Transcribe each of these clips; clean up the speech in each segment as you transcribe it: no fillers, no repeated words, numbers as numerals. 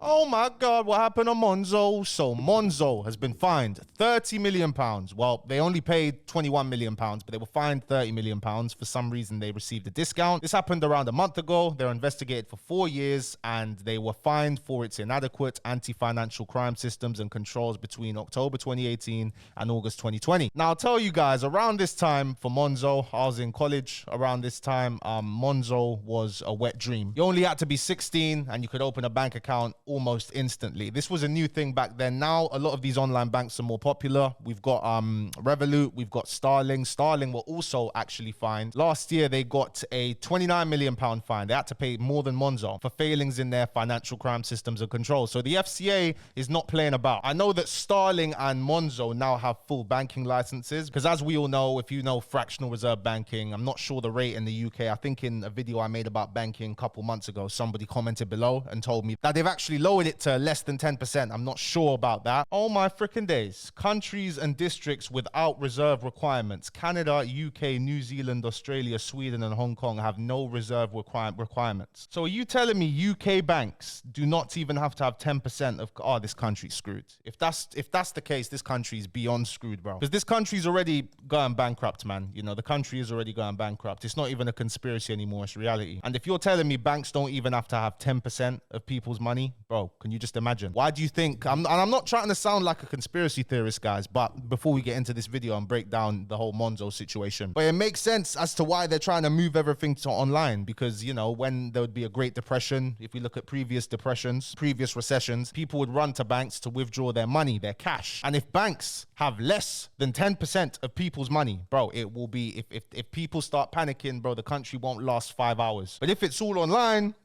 Oh my God, what happened on Monzo? So Monzo has been fined £30 million. Well, they only paid £21 million, but they were fined £30 million. For some reason, they received a discount. This happened around a month ago. They're investigated for 4 years, and they were fined for its inadequate anti-financial crime systems and controls between October 2018 and August 2020. Now, I'll tell you guys, around this time for Monzo, I was in college around this time, Monzo was a wet dream. You only had to be 16 and you could open a bank account almost instantly. This was a new thing back then. Now a lot of these online banks are more popular. We've got Revolut, we've got Starling. Starling were also actually fined. Last year they got a £29 million fine. They had to pay more than Monzo for failings in their financial crime systems and controls. So the FCA is not playing about. I know that Starling and Monzo now have full banking licenses, because as we all know, if you know fractional reserve banking, I'm not sure the rate in the UK. I think in a video I made about banking a couple months ago, somebody commented below and told me that they've actually lowered it to less than 10%. I'm not sure about that. Oh my freaking days. Countries and districts without reserve requirements. Canada, UK, New Zealand, Australia, Sweden, and Hong Kong have no reserve requirements. So are you telling me UK banks do not even have to have 10% of, oh, this country's screwed? If that's the case, this country's beyond screwed, bro. Because this country's already going bankrupt, man. You know, the country is already going bankrupt. It's not even a conspiracy anymore, it's reality. And if you're telling me banks don't even have to have 10% of people's money, bro, can you just imagine? Why do you think, and I'm not trying to sound like a conspiracy theorist, guys, but before we get into this video and break down the whole Monzo situation, but it makes sense as to why they're trying to move everything to online, because, you know, when there would be a Great Depression, if we look at previous depressions, previous recessions, people would run to banks to withdraw their money, their cash. And if banks have less than 10% of people's money, bro, it will be, if people start panicking, bro, the country won't last 5 hours. But if it's all online,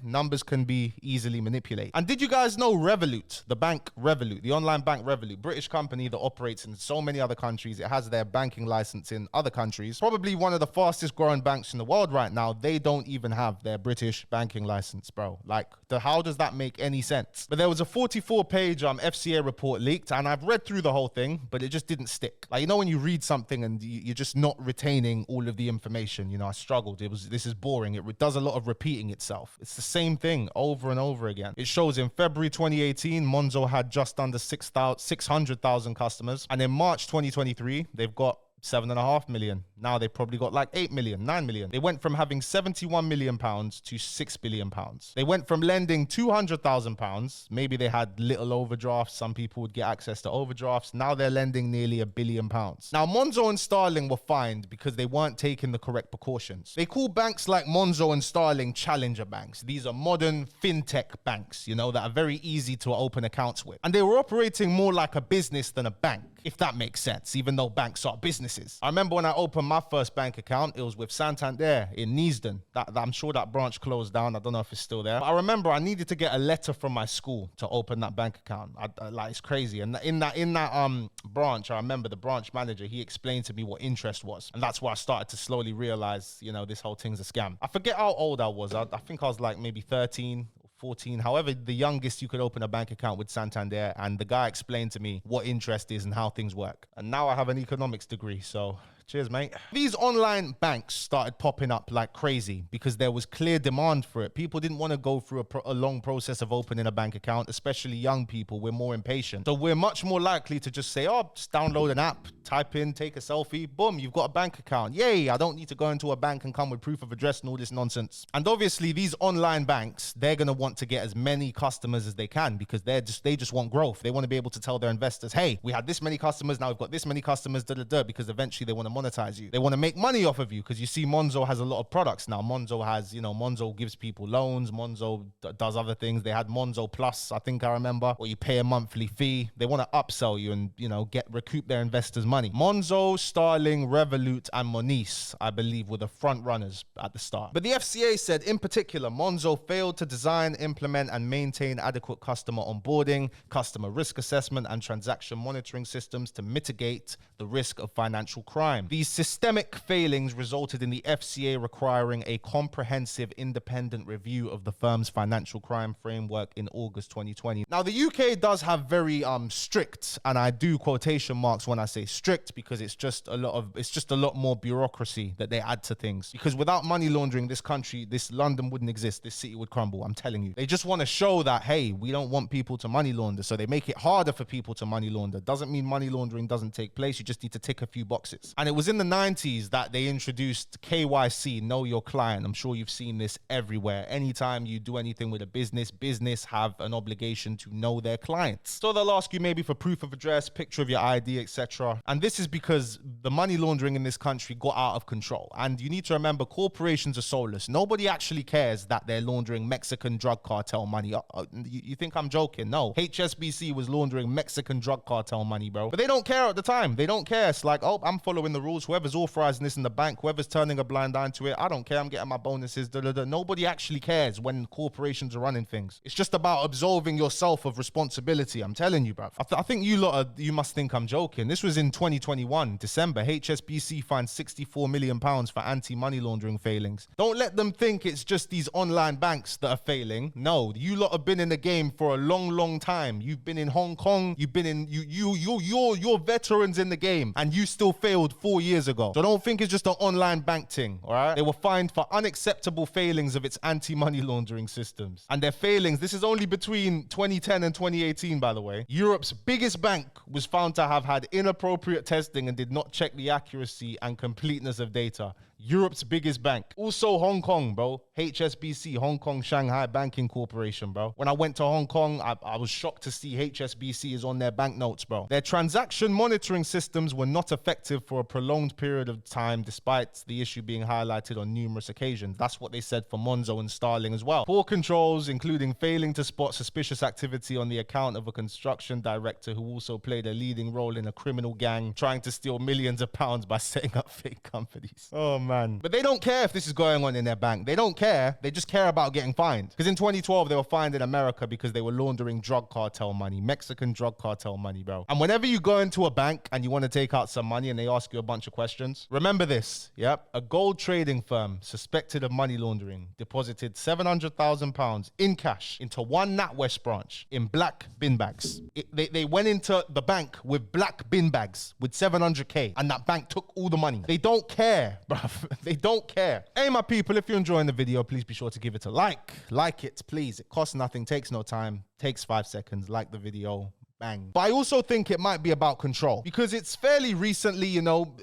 numbers can be easily manipulated. And did you guys know Revolut, the bank Revolut, the online bank Revolut, British company that operates in so many other countries, it has their banking license in other countries, probably one of the fastest growing banks in the world right now, they don't even have their British banking license, bro. Like, how does that make any sense? But there was a 44-page FCA report leaked, and I've read through the whole thing, but it just didn't stick. Like, you know when you read something and you're just not retaining all of the information, you know, I struggled. This is boring. It does a lot of repeating itself. It's the same thing over and over again. It shows in February 2018, Monzo had just under 600,000 customers. And in March 2023, they've got 7.5 million. Now they've probably got like 8 million, 9 million. They went from having 71 million pounds to 6 billion pounds. They went from lending 200,000 pounds. Maybe they had little overdrafts. Some people would get access to overdrafts. Now they're lending nearly £1 billion. Now Monzo and Starling were fined because they weren't taking the correct precautions. They call banks like Monzo and Starling challenger banks. These are modern fintech banks, you know, that are very easy to open accounts with. And they were operating more like a business than a bank, if that makes sense, even though banks are businesses. I remember when I opened my first bank account, it was with Santander in Neasden. I'm sure that branch closed down. I don't know if it's still there. But I remember I needed to get a letter from my school to open that bank account. Like, it's crazy. And in that branch, I remember the branch manager, he explained to me what interest was. And that's where I started to slowly realize, you know, this whole thing's a scam. I forget how old I was. I think I was like maybe 13. 14, however, the youngest you could open a bank account with Santander, and the guy explained to me what interest is and how things work. And now I have an economics degree, so cheers, mate. These online banks started popping up like crazy because there was clear demand for it. People didn't want to go through a long process of opening a bank account, especially young people. We're more impatient. So we're much more likely to just say, oh, just download an app, type in, take a selfie, boom, you've got a bank account. Yay, I don't need to go into a bank and come with proof of address and all this nonsense. And obviously these online banks, they're going to want to get as many customers as they can because they just want growth. They want to be able to tell their investors, hey, we had this many customers, now we've got this many customers, because eventually they want to monetize you. They want to make money off of you because you see Monzo has a lot of products now. Monzo has, you know, Monzo gives people loans. Monzo does other things. They had Monzo Plus, I think I remember, where you pay a monthly fee. They want to upsell you and, you know, recoup their investors' money. Monzo, Starling, Revolut, and Moniz, I believe, were the front runners at the start. But the FCA said, in particular, Monzo failed to design, implement, and maintain adequate customer onboarding, customer risk assessment, and transaction monitoring systems to mitigate the risk of financial crime. time. These systemic failings resulted in the FCA requiring a comprehensive independent review of the firm's financial crime framework in August 2020. Now, the UK does have very strict, and I do quotation marks when I say strict, because it's just a lot more bureaucracy that they add to things. Because without money laundering, this country, this London wouldn't exist. This city would crumble. I'm telling you. They just want to show that, hey, we don't want people to money launder. So they make it harder for people to money launder. Doesn't mean money laundering doesn't take place. You just need to tick a few boxes. And it was in the 90s that they introduced KYC, know your client. I'm sure you've seen this everywhere. Anytime you do anything with a business have an obligation to know their clients. So they'll ask you maybe for proof of address, picture of your ID, etc. And this is because the money laundering in this country got out of control. And you need to remember, corporations are soulless. Nobody actually cares that they're laundering Mexican drug cartel money. You think I'm joking? No. HSBC was laundering Mexican drug cartel money, bro. But they don't care at the time. They don't care. It's like, oh, I'm following the rules. Whoever's authorizing this in the bank, whoever's turning a blind eye to it, I don't care. I'm getting my bonuses. Nobody actually cares when corporations are running things. It's just about absolving yourself of responsibility. I'm telling you, bro. I think you must think I'm joking. This was in 2021, December. HSBC fined £64 million for anti-money laundering failings. Don't let them think it's just these online banks that are failing. No, you lot have been in the game for a long time. You've been in Hong Kong. You've been in, you're veterans in the game, and you still failed 4 years ago. So don't think it's just an online bank thing, all right? They were fined for unacceptable failings of its anti-money laundering systems. And their failings, this is only between 2010 and 2018, by the way. Europe's biggest bank was found to have had inappropriate testing and did not check the accuracy and completeness of data. Europe's biggest bank. Also Hong Kong, bro. HSBC, Hong Kong Shanghai Banking Corporation, bro. When I went to Hong Kong, I was shocked to see HSBC is on their banknotes, bro. Their transaction monitoring systems were not effective for a prolonged period of time, despite the issue being highlighted on numerous occasions. That's what they said for Monzo and Starling as well. Poor controls, including failing to spot suspicious activity on the account of a construction director who also played a leading role in a criminal gang trying to steal millions of pounds by setting up fake companies. Oh, man. But they don't care if this is going on in their bank. They don't care. They just care about getting fined. Because in 2012, they were fined in America because they were laundering drug cartel money, Mexican drug cartel money, bro. And whenever you go into a bank and you want to take out some money and they ask you a bunch of questions, remember this, yep? A gold trading firm suspected of money laundering deposited £700,000 in cash into one NatWest branch in black bin bags. They went into the bank with black bin bags with 700K, and that bank took all the money. They don't care, bruv. They don't care. Hey, my people, if you're enjoying the video, please be sure to give it a like. Like it, please. It costs nothing, takes no time, takes 5 seconds. Like the video. Bang. But I also think it might be about control, because it's fairly recently, you know,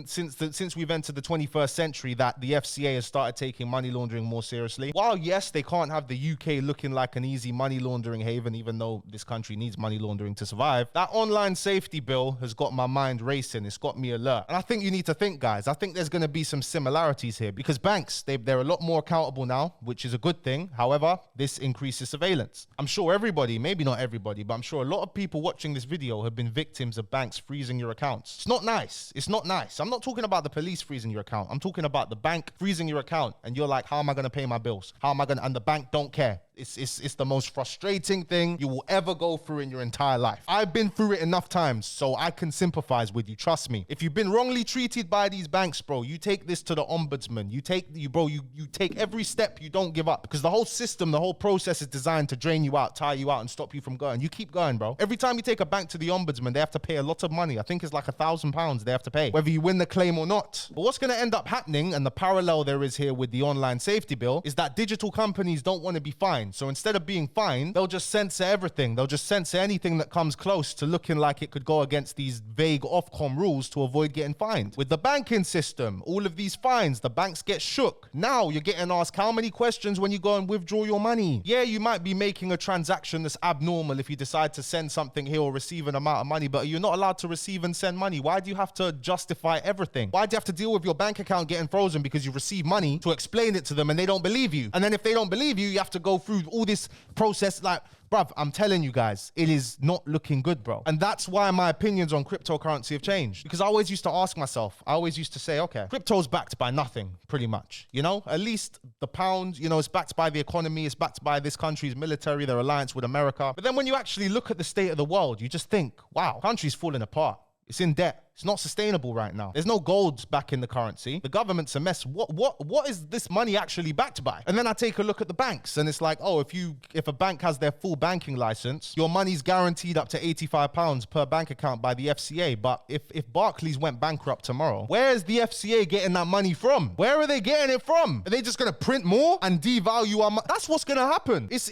since we've entered the 21st century, that the FCA has started taking money laundering more seriously. While yes, they can't have the UK looking like an easy money laundering haven, even though this country needs money laundering to survive, that online safety bill has got my mind racing. It's got me alert. And I think you need to think, guys, I think there's going to be some similarities here, because banks, they're a lot more accountable now, which is a good thing. However, this increases surveillance. I'm sure everybody, maybe not everybody, but I'm sure a lot of people watching this video have been victims of banks freezing your accounts. It's not nice. It's not nice. I'm not talking about the police freezing your account. I'm talking about the bank freezing your account, and you're like, how am I going to pay my bills? How am I going to, and the bank don't care. It's the most frustrating thing you will ever go through in your entire life. I've been through it enough times, so I can sympathize with you. Trust me. If you've been wrongly treated by these banks, bro, you take this to the ombudsman. You take every step. You don't give up, because the whole system, the whole process is designed to drain you out, tire you out, and stop you from going. You keep going, bro. Every time you take a bank to the ombudsman, they have to pay a lot of money. I think it's like £1,000 they have to pay, whether you win the claim or not. But what's going to end up happening, and the parallel there is here with the online safety bill, is that digital companies don't want to be fined. So instead of being fined, they'll just censor everything. They'll just censor anything that comes close to looking like it could go against these vague Ofcom rules to avoid getting fined. With the banking system, all of these fines, the banks get shook. Now you're getting asked how many questions when you go and withdraw your money. Yeah, you might be making a transaction that's abnormal if you decide to send something here or receive an amount of money, but you're not allowed to receive and send money. Why do you have to justify everything? Why do you have to deal with your bank account getting frozen because you received money to explain it to them and they don't believe you? And then if they don't believe you, you have to go through all this process. Like, bruv, I'm telling you guys, it is not looking good, bro. And that's why my opinions on cryptocurrency have changed. Because I always used to ask myself, I always used to say, okay, crypto's backed by nothing, pretty much. You know, at least the pound, you know, it's backed by the economy, it's backed by this country's military, their alliance with America. But then when you actually look at the state of the world, you just think, wow, country's falling apart. It's in debt. It's not sustainable right now. There's no gold back in the currency. The government's a mess. What is this money actually backed by? And then I take a look at the banks and it's like, oh, if a bank has their full banking license, your money's guaranteed up to £85 per bank account by the FCA. But if Barclays went bankrupt tomorrow, where is the FCA getting that money from? Where are they getting it from? Are they just gonna print more and devalue our money? That's what's gonna happen. It's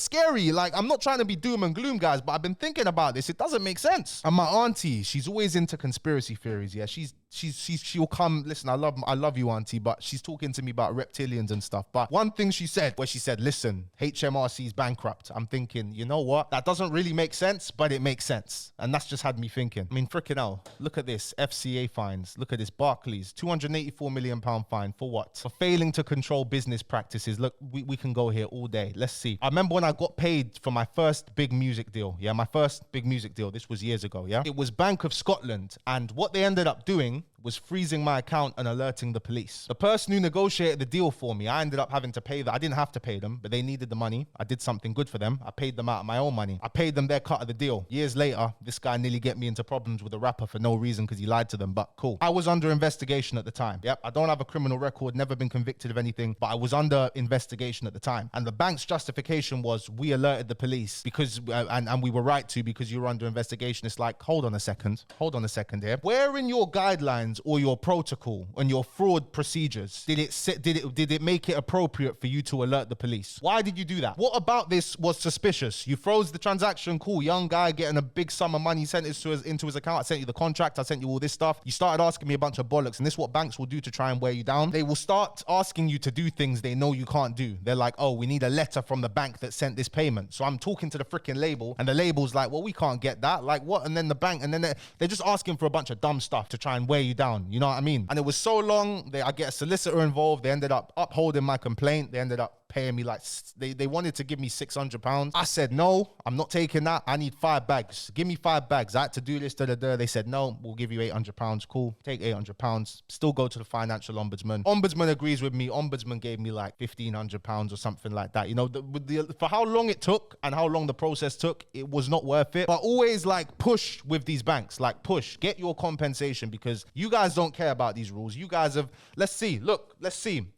scary. Like, I'm not trying to be doom and gloom, guys, but I've been thinking about this. It doesn't make sense. And my auntie, she's always into conspiracy theories. Yeah, she'll come. Listen, I love you, auntie, but she's talking to me about reptilians and stuff. But one thing she said, listen, HMRC's bankrupt. I'm thinking, you know what? That doesn't really make sense, but it makes sense. And that's just had me thinking. I mean, freaking hell. Look at this. FCA fines. Look at this. Barclays, £284 million fine. For what? For failing to control business practices. Look, we can go here all day. Let's see. I remember when I got paid for my first big music deal. Yeah, my first big music deal. This was years ago. Yeah, it was Bank of Scotland. And what they ended up doing was freezing my account and alerting the police. The person who negotiated the deal for me, I ended up having to pay them. I didn't have to pay them, but they needed the money. I did something good for them. I paid them out of my own money. I paid them their cut of the deal. Years later, this guy nearly get me into problems with a rapper for no reason because he lied to them, but cool. I was under investigation at the time. Yep, I don't have a criminal record, never been convicted of anything, but I was under investigation at the time. And the bank's justification was, we alerted the police because, and we were right to, because you were under investigation. It's like, hold on a second here. Where in your guidelines or your protocol and your fraud procedures did it make it appropriate for you to alert the police? Why did you do that? What about this was suspicious? You froze the transaction, cool, young guy getting a big sum of money sent into his account. I sent you the contract, I sent you all this stuff. You started asking me a bunch of bollocks, and this is what banks will do to try and wear you down. They will start asking you to do things they know you can't do. They're like, oh, we need a letter from the bank that sent this payment. So I'm talking to the freaking label, and the label's like, well, we can't get that. Like, what? And then the bank, and then they're just asking for a bunch of dumb stuff to try and wear you down. You know what I mean? And it was so long, I get a solicitor involved. They ended up upholding my complaint. They ended up paying me like, they wanted to give me £600. I said, no, I'm not taking that. I need 5 bags. Give me 5 bags. I had to do this, They said, no, we'll give you £800. Cool. Take £800. Still go to the financial ombudsman. Ombudsman agrees with me. Ombudsman gave me like £1,500 or something like that. You know, for how long it took and how long the process took, it was not worth it. But always like push with these banks, like push, get your compensation, because you guys don't care about these rules. You guys have, let's see.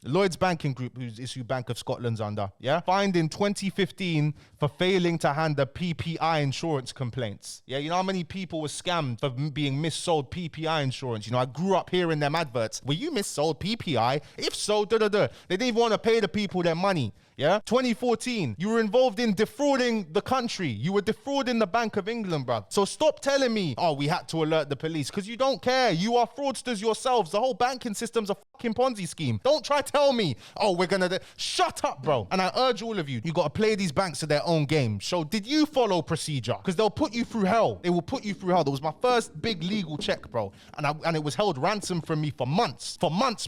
Lloyds Banking Group, who Bank of Scotland's under, yeah, fined in 2015 for failing to handle PPI insurance complaints. Yeah, you know how many people were scammed for being missold PPI insurance? You know, I grew up hearing them adverts. Were you missold PPI? If so, They didn't even want to pay the people their money. Yeah, 2014, you were involved in defrauding the country. You were defrauding the Bank of England, bruv. So stop telling me, oh, we had to alert the police, because you don't care. You are fraudsters yourselves. The whole banking system's a fucking Ponzi scheme. Don't try tell me, oh, we're gonna shut up, bro. And I urge all of you, you gotta play these banks to their own game. So did you follow procedure? Because they'll put you through hell. They will put you through hell. That was my first big legal check, bro. And it was held ransom from me for months,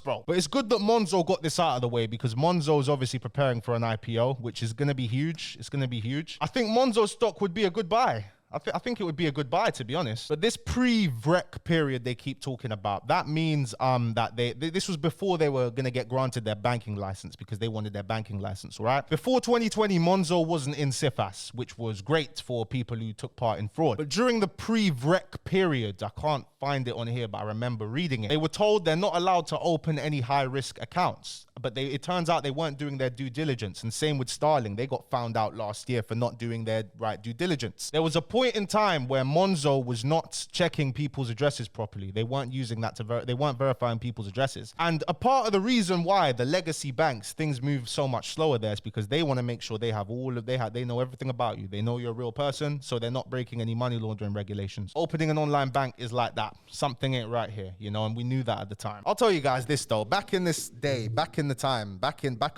bro. But it's good that Monzo got this out of the way, because Monzo is obviously preparing for an IPO, which is going to be huge. It's going to be huge. I think Monzo stock would be a good buy. I think it would be a good buy, to be honest. But this pre-VREC period they keep talking about, that means that this was before they were going to get granted their banking license, because they wanted their banking license, right? Before 2020, Monzo wasn't in CIFAS, which was great for people who took part in fraud. But during the pre-VREC period, I can't find it on here, but I remember reading it. They were told they're not allowed to open any high-risk accounts. But it turns out they weren't doing their due diligence. And same with Starling. They got found out last year for not doing their right due diligence. There was a point in time where Monzo was not checking people's addresses properly. They weren't using that they weren't verifying people's addresses. And a part of the reason why the legacy banks, things move so much slower there, is because they want to make sure they have they know everything about you. They know you're a real person, so they're not breaking any money laundering regulations. Opening an online bank is like that. Something ain't right here, you know, and we knew that at the time. I'll tell you guys this though, back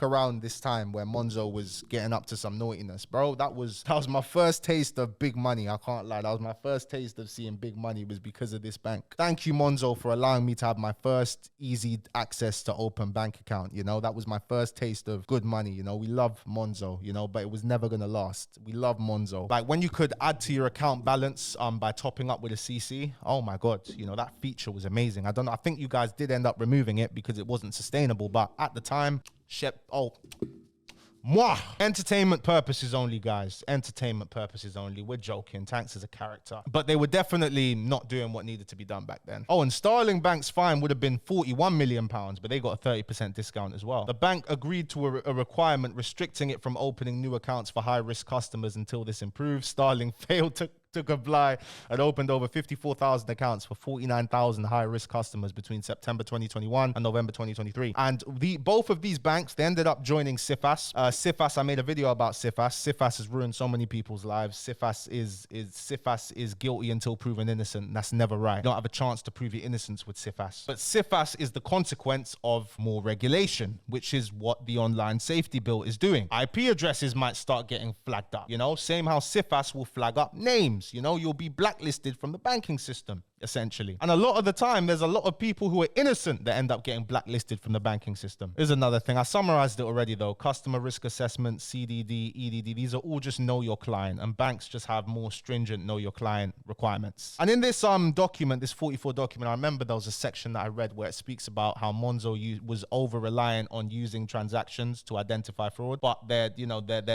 around this time where Monzo was getting up to some naughtiness, bro, that was my first taste of big money. I can't lie. That was my first taste of seeing big money, was because of this bank. Thank you, Monzo, for allowing me to have my first easy access to open bank account. You know, that was my first taste of good money. You know, we love Monzo, you know, but it was never going to last. We love Monzo. Like when you could add to your account balance by topping up with a CC. Oh my God. You know, that feature was amazing. I don't know. I think you guys did end up removing it because it wasn't sustainable, but at the time, Mwah! Entertainment purposes only, guys. Entertainment purposes only. We're joking. Tankz is a character. But they were definitely not doing what needed to be done back then. Oh, and Starling Bank's fine would have been £41 million, but they got a 30% discount as well. The bank agreed to a requirement restricting it from opening new accounts for high-risk customers until this improves. Starling failed to comply and opened over 54,000 accounts for 49,000 high-risk customers between September 2021 and November 2023. And both of these banks, they ended up joining CIFAS. CIFAS, I made a video about CIFAS. CIFAS has ruined so many people's lives. CIFAS is guilty until proven innocent. That's never right. You don't have a chance to prove your innocence with CIFAS. But CIFAS is the consequence of more regulation, which is what the online safety bill is doing. IP addresses might start getting flagged up, you know, same how CIFAS will flag up names. You know, you'll be blacklisted from the banking system, essentially. And a lot of the time, there's a lot of people who are innocent that end up getting blacklisted from the banking system. Here's another thing. I summarized it already, though. Customer risk assessment, CDD, EDD, these are all just know your client. And banks just have more stringent know your client requirements. And in this document, this 44 document, I remember there was a section that I read where it speaks about how Monzo was over-reliant on using transactions to identify fraud. But their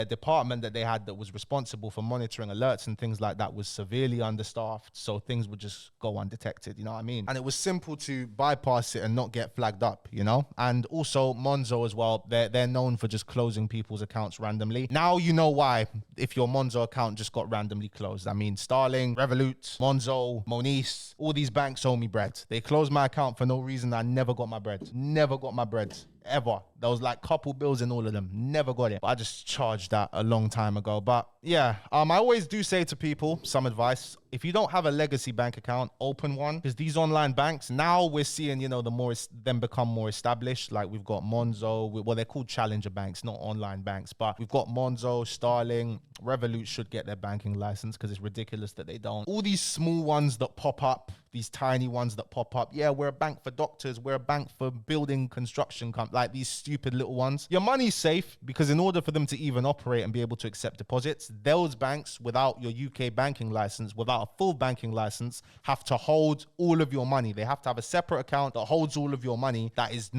department that they had that was responsible for monitoring alerts and things like that was severely understaffed, so things would just go undetected, you know what I mean? And it was simple to bypass it and not get flagged up, you know? And also Monzo as well, they're known for just closing people's accounts randomly. Now you know why, if your Monzo account just got randomly closed. I mean, Starling, Revolut, Monzo, Moniz, all these banks owe me bread. They closed my account for no reason. I never got my bread. Never got my bread. Ever. There was like couple bills in all of them. Never got it. But I just charged that a long time ago. But yeah, I always do say to people, some advice, if you don't have a legacy bank account, open one. Because these online banks, now we're seeing, you know, them become more established. Like we've got Monzo, well, they're called challenger banks, not online banks. But we've got Monzo, Starling, Revolut should get their banking license because it's ridiculous that they don't. All these small ones that pop up, these tiny ones that pop up. Yeah, we're a bank for doctors. We're a bank for building construction companies. Like these stupid little ones. Your money's safe because in order for them to even operate and be able to accept deposits, those banks without your UK banking license, without a full banking license, have to hold all of your money. They have to have a separate account that holds all of your money that is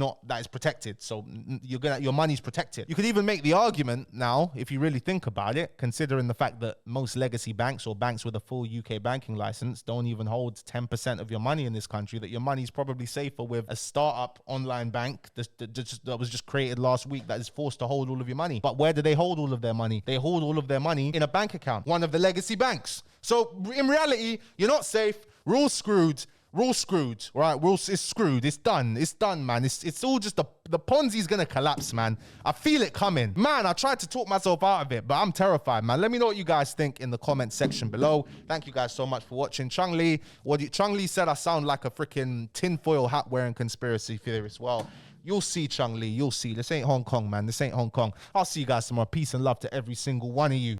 protected. So your money's protected. You could even make the argument now, if you really think about it, considering the fact that most legacy banks or banks with a full UK banking license don't even hold 10% of your money in this country, that your money's probably safer with a startup online bank that was just created last week that is forced to hold all of your money. But where do they hold all of their money? They hold all of their money in a bank account, one of the legacy banks. So in reality, you're not safe. We're all screwed. We're all screwed, right? It's screwed. It's done. It's done, man. It's all just the Ponzi's gonna collapse, man. I feel it coming. Man, I tried to talk myself out of it, but I'm terrified, man. Let me know what you guys think in the comment section below. Thank you guys so much for watching. Chung Lee said I sound like a freaking tinfoil hat wearing conspiracy theorist. Well, you'll see, Chung Lee. You'll see. This ain't Hong Kong, man. This ain't Hong Kong. I'll see you guys tomorrow. Peace and love to every single one of you.